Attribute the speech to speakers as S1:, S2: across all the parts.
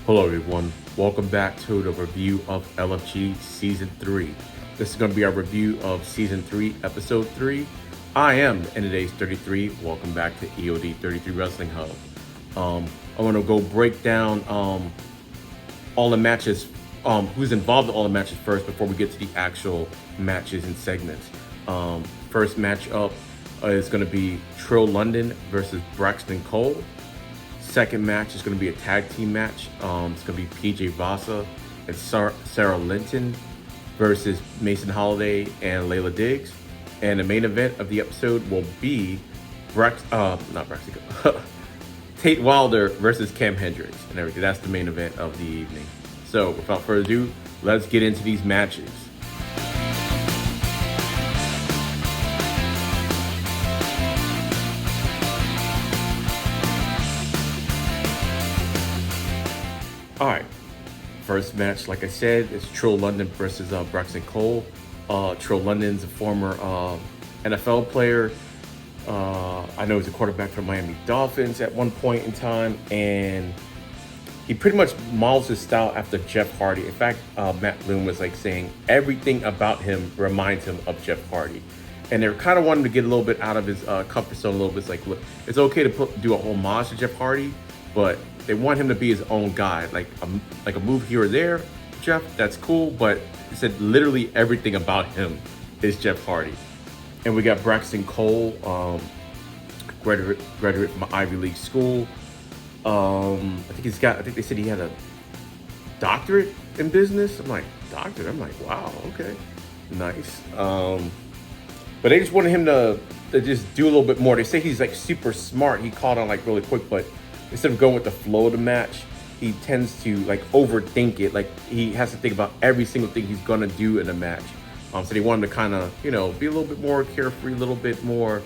S1: Hello everyone, welcome back to the review of LFG Season 3. This is going to be our review of Season 3, Episode 3. I am EOD33, welcome back to EOD33 Wrestling Hub. I want to go break down all the matches, who's involved in all the matches first before we get to the actual matches and segments. First match up is going to be Trill London versus Braxton Cole. Second match is going to be a tag team match. It's going to be PJ Vasa and Sarah Linton versus Mason Holiday and Layla Diggs. And the main event of the episode will be Tate Wilder versus Cam Hendrix and everything. That's the main event of the evening. So without further ado, let's get into these matches. All right, first match, like I said, is Trill London versus Braxton Cole. Trill London's a former NFL player. I know he's a quarterback for Miami Dolphins at one point in time, and he pretty much models his style after Jeff Hardy. In fact, Matt Bloom was like saying everything about him reminds him of Jeff Hardy. And they're kind of wanting to get a little bit out of his comfort zone a little bit. It's like, look, it's okay to do a homage to Jeff Hardy, but they want him to be his own guy. Like a move here or there, Jeff, that's cool, but he said literally everything about him is Jeff Hardy. And we got Braxton Cole, graduate from an Ivy League school. I think they said he had a doctorate in business. I'm like, doctorate? I'm like, wow, okay, nice. But they just wanted him to just do a little bit more. They say he's like super smart. He caught on like really quick, but instead of going with the flow of the match, he tends to like overthink it. Like he has to think about every single thing he's gonna do in a match. So they wanted to kind of, be a little bit more carefree, a little bit more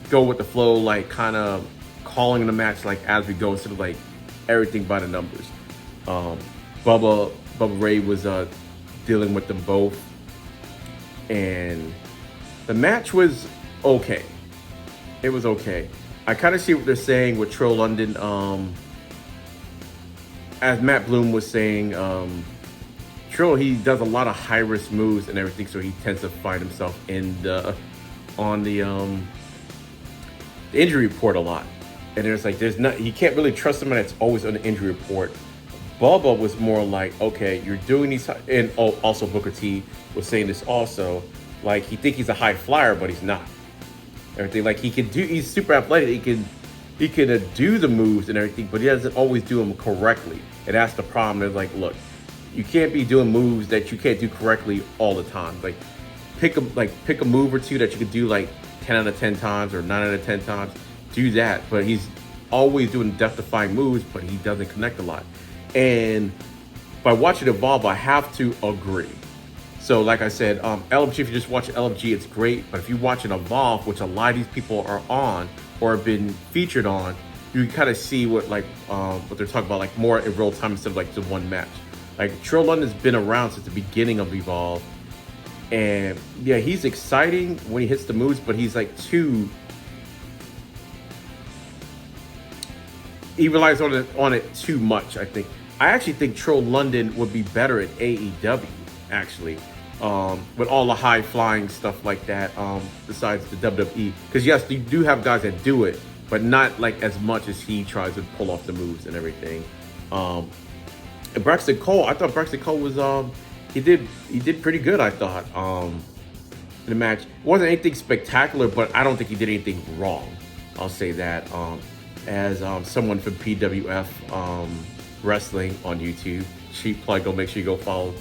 S1: go with the flow, like kind of calling the match like as we go instead of like everything by the numbers. Bubba Ray was dealing with them both, and the match was okay. It was okay. I kind of see what they're saying with Trill London. As Matt Bloom was saying, Trill, he does a lot of high-risk moves and everything, so he tends to find himself on the injury report a lot. And there's like, you can't really trust him, and it's always on the injury report. Bubba was more like, okay, you're doing these, and also Booker T was saying this also, like he think he's a high flyer, but he's not. Everything like he's super athletic. He can do the moves and everything, but he doesn't always do them correctly. And that's the problem. It's like, look, you can't be doing moves that you can't do correctly all the time. Like pick a move or two that you could do like 10 out of 10 times or 9 out of 10 times. Do that, but he's always doing death-defying moves, but he doesn't connect a lot. And by watching Evolve, I have to agree. So like I said, LFG, if you just watch LFG, it's great. But if you watch an Evolve, which a lot of these people are on or have been featured on, you can kind of see what they're talking about, like more in real time instead of like the one match. Like Trill London's been around since the beginning of Evolve. And yeah, he's exciting when he hits the moves, but he's like he relies on it too much, I think. I actually think Trill London would be better at AEW, actually. With all the high flying stuff like that, besides the WWE, because yes, you do have guys that do it, but not like as much as he tries to pull off the moves and everything. And Braxton Cole, I thought Braxton Cole was he did pretty good, I thought, in the match. It wasn't anything spectacular, but I don't think he did anything wrong. I'll say that. As someone from PWF Wrestling on YouTube, cheap plug, go make sure you go follow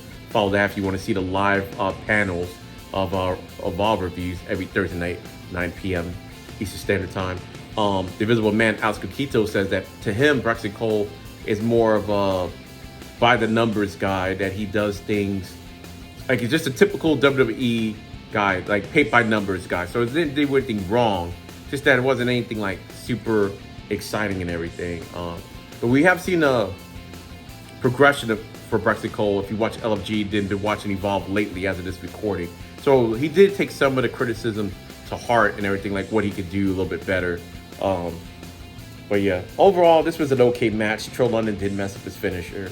S1: that if you want to see the live panels of our Evolve reviews every Thursday night, 9 p.m. Eastern Standard Time. The Invisible Man, Alex Coquito, says that to him, Braxton Cole is more of a by-the-numbers guy, that he does things, like he's just a typical WWE guy, like paint-by-numbers guy. So it didn't do anything wrong, just that it wasn't anything like super exciting and everything. But we have seen a progression for Braxton Cole. If you watch LFG, then been watching Evolve lately as of this recording. So he did take some of the criticism to heart and everything, like what he could do a little bit better. But yeah, overall, this was an okay match. Trill London did mess up his finisher,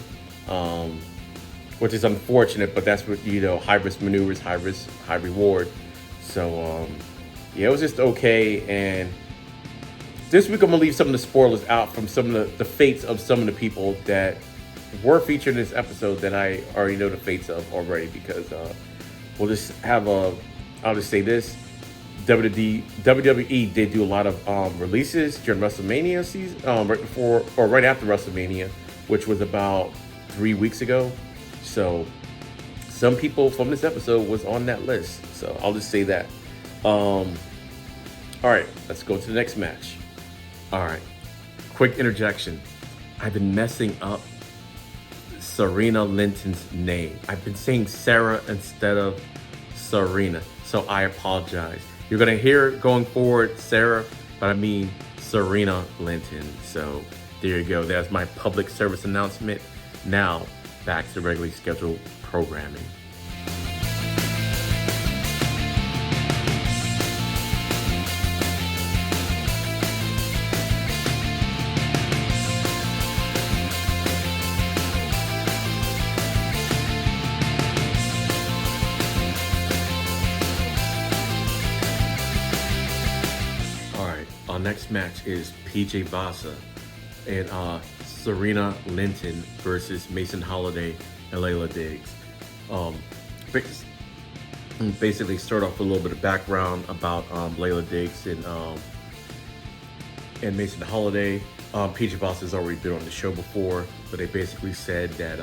S1: which is unfortunate, but that's what, high risk maneuvers, high risk, high reward. So, yeah, it was just okay. And this week, I'm going to leave some of the spoilers out from some of the fates of some of the people that were featured in this episode that I already know the fates of already, because we'll just have I'll just say this. WWE did do a lot of releases during WrestleMania season, right before or right after WrestleMania, which was about 3 weeks ago. So some people from this episode was on that list. So I'll just say that. All right, let's go to the next match. All right, quick interjection. I've been messing up Sirena Linton's name. I've been saying Sarah instead of Sirena, so I apologize. You're gonna hear going forward Sarah, but I mean Sirena Linton. So there you go. That's my public service announcement. Now back to regularly scheduled programming. Our next match is PJ Vasa and Sirena Linton versus Masyn Holiday and Layla Diggs. Basically start off with a little bit of background about Layla Diggs and Masyn Holiday. PJ Vasa has already been on the show before, but they basically said that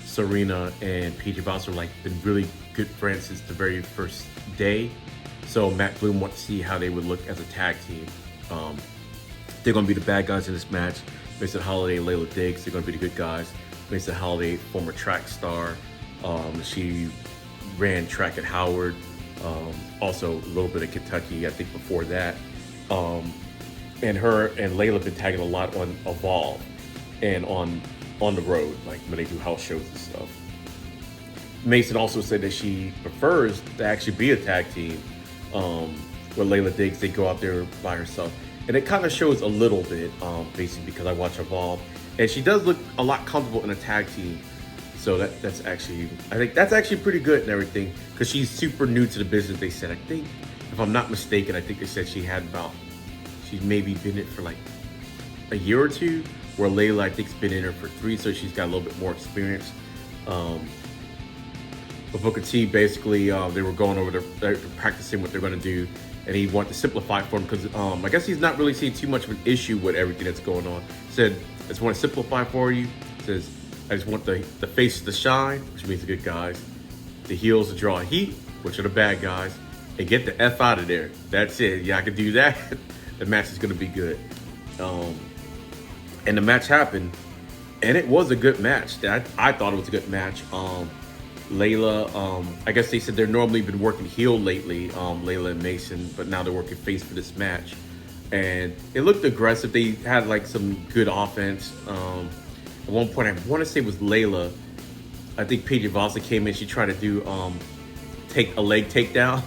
S1: Sirena and PJ Vasa are been really good friends since the very first day. So Matt Bloom wants to see how they would look as a tag team. They're going to be the bad guys in this match. Masyn Holiday and Layla Diggs, they're going to be the good guys. Masyn Holiday, former track star. She ran track at Howard. Also a little bit of Kentucky, I think, before that. And her and Layla have been tagging a lot on Evolve and on the road, like when they do house shows and stuff. Masyn also said that she prefers to actually be a tag team. With Layla Diggs, they go out there by herself. And it kind of shows a little bit, basically, because I watch Evolve. And she does look a lot comfortable in a tag team. So that's actually, I think that's actually pretty good and everything. Because she's super new to the business, they said. I think, if I'm not mistaken, I think they said she's maybe been in it for like a year or two. Where Layla, I think, has been in her for 3, so she's got a little bit more experience. But Booker T, basically, they were going over they're practicing what they're going to do. And he wanted to simplify for him because I guess he's not really seeing too much of an issue with everything that's going on. He said, I just want to simplify for you. He says, I just want the faces to shine, which means the good guys. The heels to draw heat, which are the bad guys. And get the F out of there. That's it. Yeah, I can do that. The match is going to be good. And the match happened. And it was a good match. I thought it was a good match. Layla, I guess they said they're normally been working heel lately, Layla and Masyn, but now they're working face for this match. And it looked aggressive. They had some good offense. At one point, I want to say it was Layla. I think PJ Vasa came in. She tried to do take a leg takedown,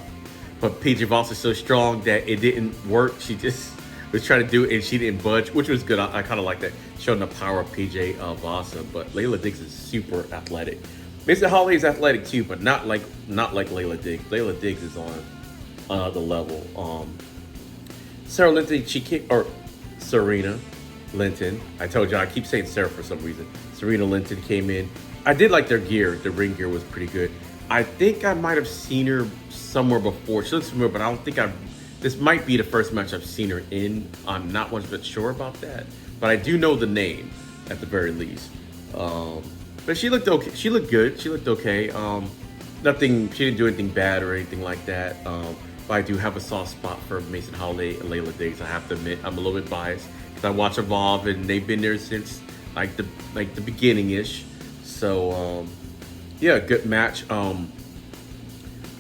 S1: but PJ Vasa is so strong that it didn't work. She just was trying to do it and she didn't budge, which was good. I kind of like that, showing the power of PJ Vasa. But Layla Diggs is super athletic. Masyn Holiday is athletic too, but not like Layla Diggs. Layla Diggs is on another level. Sarah Linton, Sirena Linton. I told you I keep saying Sarah for some reason. Sirena Linton came in. I did like their gear. The ring gear was pretty good. I think I might have seen her somewhere before. She looks familiar, but I don't think this might be the first match I've seen her in. I'm not 100% sure about that, but I do know the name at the very least. But she looked okay. She looked good. She looked okay. Nothing. She didn't do anything bad or anything like that. But I do have a soft spot for Masyn Holiday and Layla Diggs. I have to admit, I'm a little bit biased because I watch Evolve and they've been there since the beginning-ish. So yeah, good match.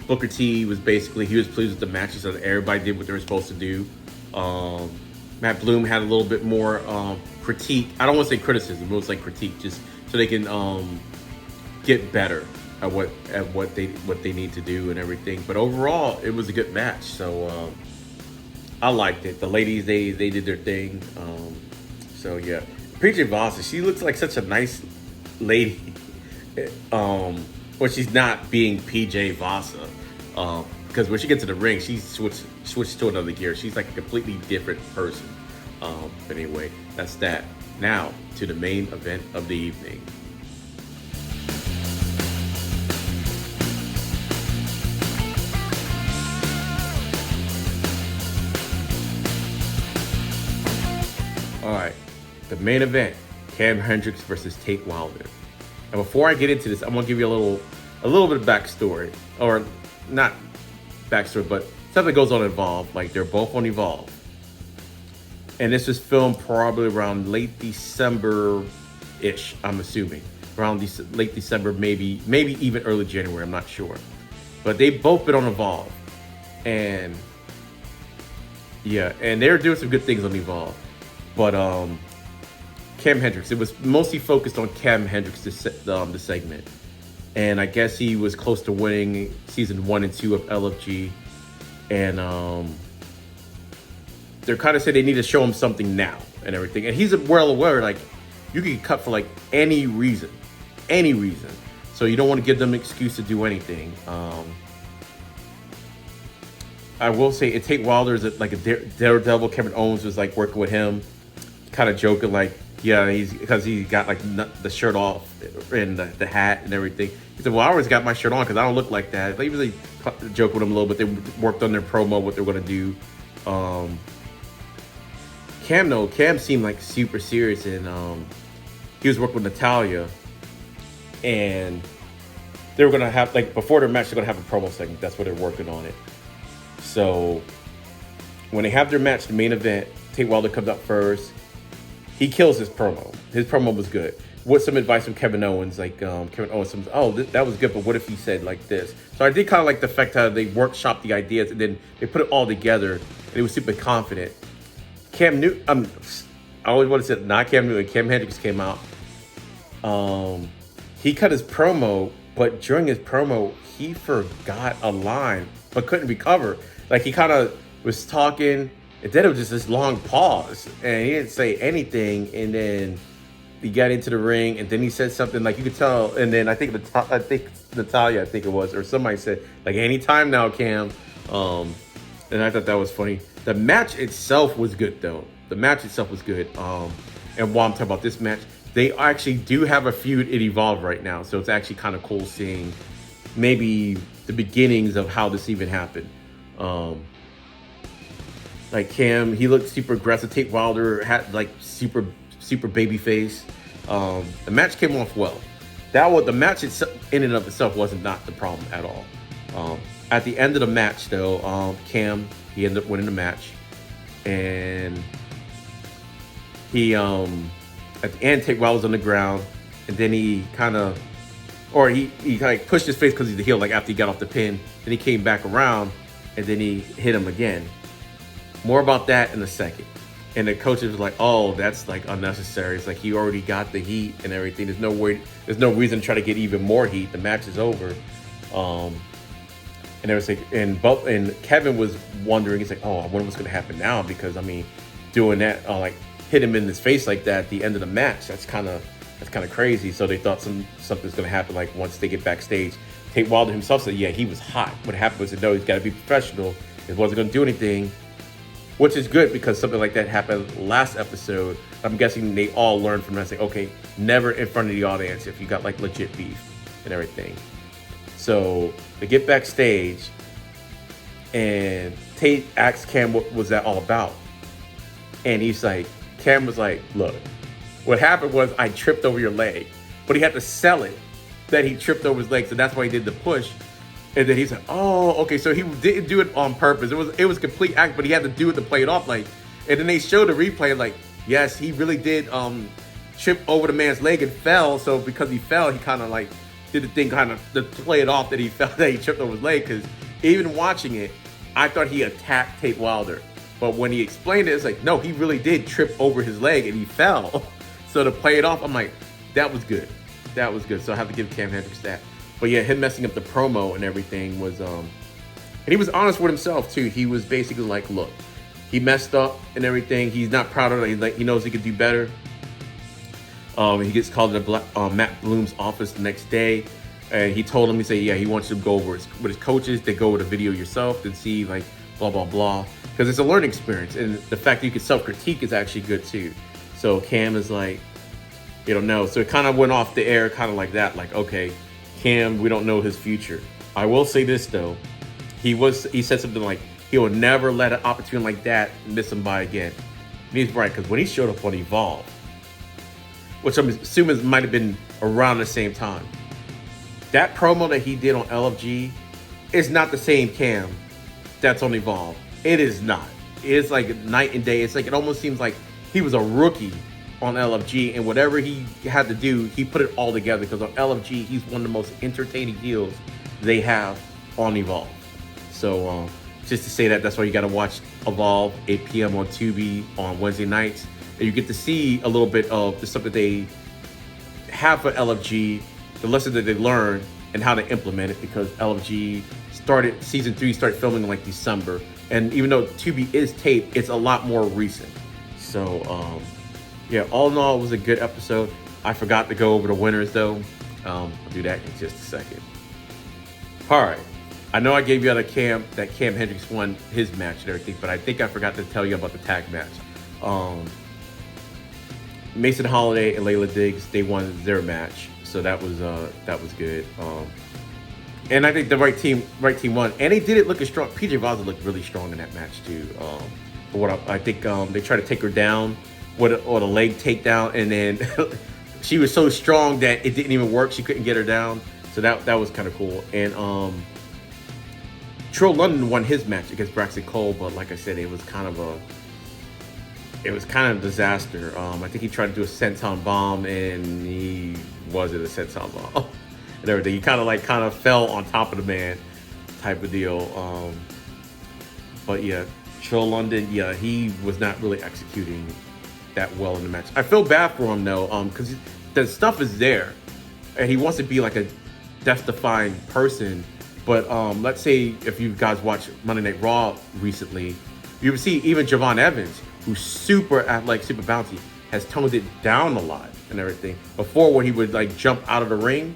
S1: Booker T was pleased with the match. He said everybody did what they were supposed to do. Matt Bloom had a little bit more critique. I don't want to say criticism, but it was critique, just so they can get better at what they need to do and everything. But overall, it was a good match. So I liked it. The ladies, they did their thing. So yeah, PJ Vasa, she looks like such a nice lady. When she's not being PJ Vasa, because when she gets to the ring, she switched to another gear. She's like a completely different person. But anyway, that's that. Now to the main event of the evening. All right, the main event: Cam Hendrix versus Tate Wilder. And before I get into this, I'm gonna give you a little bit of backstory, or not backstory, but stuff that goes on Evolve. Like, they're both on Evolve, and this was filmed probably around late December-ish. I'm assuming around late December, maybe even early January. I'm not sure, but they've both been on Evolve, and yeah, and they're doing some good things on Evolve. But Cam Hendrix, it was mostly focused on Cam Hendrix, the segment. And I guess he was close to winning season 1 and 2 of LFG. And they're kind of saying they need to show him something now and everything. And he's well aware, like, you can get cut for like any reason. So you don't want to give them an excuse to do anything. I will say, Tate Wilder is like a daredevil. Kevin Owens was like working with him, kind of joking like, yeah, because he got like the shirt off and the hat and everything. He said, well, I always got my shirt on because I don't look like that. They really joke with him a little bit. They worked on their promo, what they're going to do. Cam seemed like super serious, and he was working with Natalya, and they were going to have, like, before their match, they're going to have a promo segment. That's what they're working on it. So when they have their match, the main event, Tate Wilder comes up first. He kills his promo. His promo was good. With some advice from Kevin Owens, like Kevin Owens, that was good, but what if he said like this? So I did kind of like the fact how they workshopped the ideas and then they put it all together, and it was super confident. Cam Newton, I always want to say not Cam Newton. Cam Hendrix came out. He cut his promo, but during his promo, he forgot a line, but couldn't recover. Like, he kind of was talking, and then it was just this long pause, and he didn't say anything, and then he got into the ring, and then he said something, like, you could tell, and then I think Natalya, it was, or somebody said, like, anytime now, Cam. And I thought that was funny. The match itself was good, though. And while I'm talking about this match, they actually do have a feud in Evolve right now, so it's actually kind of cool seeing maybe the beginnings of how this even happened. Like, Cam, he looked super aggressive. Tate Wilder had like super baby face. The match came off well. The match itself, in and of itself, wasn't not the problem at all. At the end of the match, though, Cam, he ended up winning the match, and he at the end, Tate Wilder was on the ground, and then he pushed his face because he's the heel, like, after he got off the pin. Then he came back around, and then he hit him again. More about that in a second. And the coaches were like, oh, that's like unnecessary. It's like, he already got the heat and everything. There's no reason to try to get even more heat. The match is over. And they were like, and Kevin was wondering, he's like, oh, I wonder what's gonna happen now, because I mean, doing that, like, hit him in his face like that at the end of the match, that's kind of crazy. So they thought something's gonna happen, like, once they get backstage. Tate Wilder himself said, yeah, he was hot. What happened was, no, he's got to be professional. He wasn't gonna do anything, which is good, because something like that happened last episode. I'm guessing they all learned from that, saying, okay, never in front of the audience if you got like legit beef and everything. So they get backstage, and Tate asked Cam what was that all about. And Cam was like, look, what happened was I tripped over your leg. But he had to sell it that he tripped over his leg, so that's why he did the push. And then he's like, oh, okay, so he didn't do it on purpose. It was complete act, but he had to do it to play it off. Like, and then they showed the replay, like, yes, he really did trip over the man's leg and fell. So because he fell, he kind of like did the thing kind of to play it off that he fell, that he tripped over his leg. Because even watching it, I thought he attacked Tate Wilder. But when he explained it, it's like, no, he really did trip over his leg and he fell. So to play it off, I'm like, that was good. That was good. So I have to give Cam Hendrix that. But yeah, him messing up the promo and everything was, and he was honest with himself too. He was basically like, look, he messed up and everything. He's not proud of it. He knows he could do better. He gets called to Matt Bloom's office the next day, and he told him, he said, yeah, he wants you to go over with his coaches. They go over the video yourself and see like blah blah blah, because it's a learning experience, and the fact that you can self-critique is actually good too. So Cam is like, you don't know. So it kind of went off the air, kind of like that, like, okay, Cam, we don't know his future. I will say this though, he said something like he will never let an opportunity like that miss him by again. And he's right, because when he showed up on Evolve, which I'm assuming might have been around the same time, that promo that he did on LFG is not the same Cam that's on Evolve. It is not. It's like night and day. It's like, it almost seems like he was a rookie on LFG, and whatever he had to do, he put it all together, because on LFG, he's one of the most entertaining heels they have on Evolve. So just to say that's why you got to watch Evolve 8 p.m. on Tubi on Wednesday nights. And you get to see a little bit of the stuff that they have for LFG, the lessons that they learned, and how to implement it, because LFG season 3 started filming in like December. And even though Tubi is taped, it's a lot more recent. So yeah, all in all, it was a good episode. I forgot to go over the winners though. I'll do that in just a second. All right. I know I gave you that Cam Hendrix won his match and everything, but I think I forgot to tell you about the tag match. Mason Holiday and Layla Diggs, they won their match, so that was good. And I think the right team won, and they did it looking strong. PJ Vasa looked really strong in that match too. For what I think, they tried to take her down with a leg takedown, and then she was so strong that it didn't even work. She couldn't get her down, so that was kind of cool. And Trill London won his match against Braxton Cole, but like I said, it was kind of a disaster. I think he tried to do a senton bomb, and he wasn't a senton bomb and everything. He kind of fell on top of the man, type of deal. But yeah, Trill London, yeah, he was not really executing that well in the match. I feel bad for him though, because the stuff is there, and he wants to be like a death-defying person. But let's say if you guys watched Monday Night Raw recently, you would see even Javon Evans, who's super athletic, super bouncy, has toned it down a lot and everything. Before, when he would like jump out of the ring,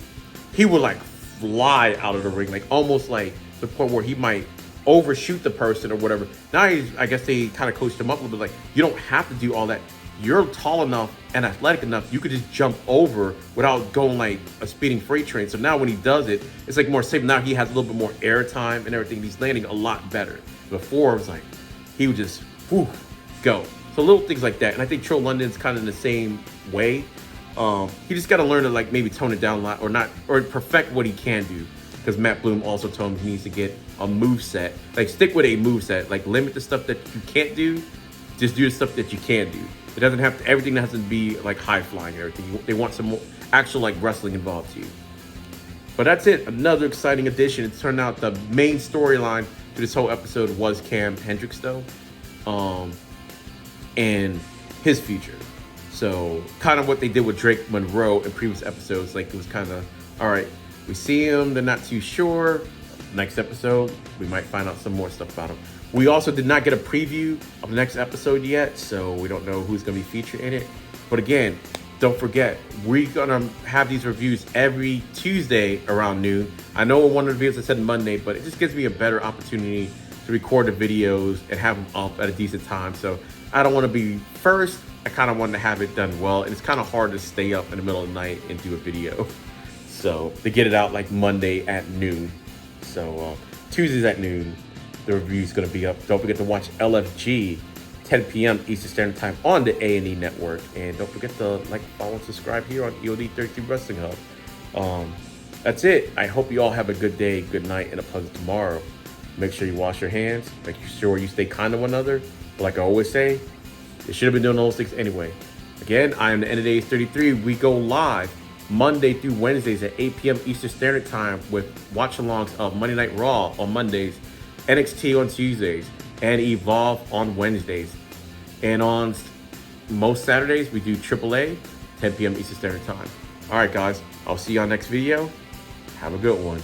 S1: he would like fly out of the ring, like almost like to the point where he might overshoot the person or whatever. Now I guess they kind of coached him up a little bit, like, you don't have to do all that. You're tall enough and athletic enough, you could just jump over without going like a speeding freight train. So now when he does it, it's like more safe. Now he has a little bit more air time and everything. He's landing a lot better. Before, it was like he would just go. So little things like that. And I think Trill London's kind of in the same way. He just got to learn to like maybe tone it down a lot, or perfect what he can do. Because Matt Bloom also told him he needs to get a move set. Like, stick with a move set. Like, limit the stuff that you can't do. Just do the stuff that you can do. It doesn't have to, everything has to be like high flying and everything. They want some more actual like wrestling involved too. But that's it. Another exciting addition. It turned out the main storyline to this whole episode was Cam Hendrix though, and his future. So kind of what they did with Drake Monroe in previous episodes. Like, it was kind of, all right, we see him, they're not too sure. Next episode, we might find out some more stuff about him. We also did not get a preview of the next episode yet, so we don't know who's going to be featured in it. But again, don't forget, we're going to have these reviews every Tuesday around noon. I know one of the videos I said Monday, but it just gives me a better opportunity to record the videos and have them up at a decent time. So I don't want to be first. I kind of want to have it done well. And it's kind of hard to stay up in the middle of the night and do a video. So to get it out like Monday at noon. So Tuesdays at noon, the review is going to be up. Don't forget to watch LFG 10 p.m. Eastern Standard Time on the A&E Network. And don't forget to like, follow, and subscribe here on EOD33 Wrestling Hub. That's it. I hope you all have a good day, good night, and a pleasant tomorrow. Make sure you wash your hands. Make sure you stay kind to one another. But like I always say, you should have been doing those things anyway. Again, I am the EOD33. We go live Monday through Wednesdays at 8 p.m. Eastern Standard Time with watch-alongs of Monday Night Raw on Mondays, NXT on Tuesdays, and Evolve on Wednesdays. And on most Saturdays, we do AAA, 10 p.m. Eastern Standard Time. All right, guys. I'll see you on next video. Have a good one.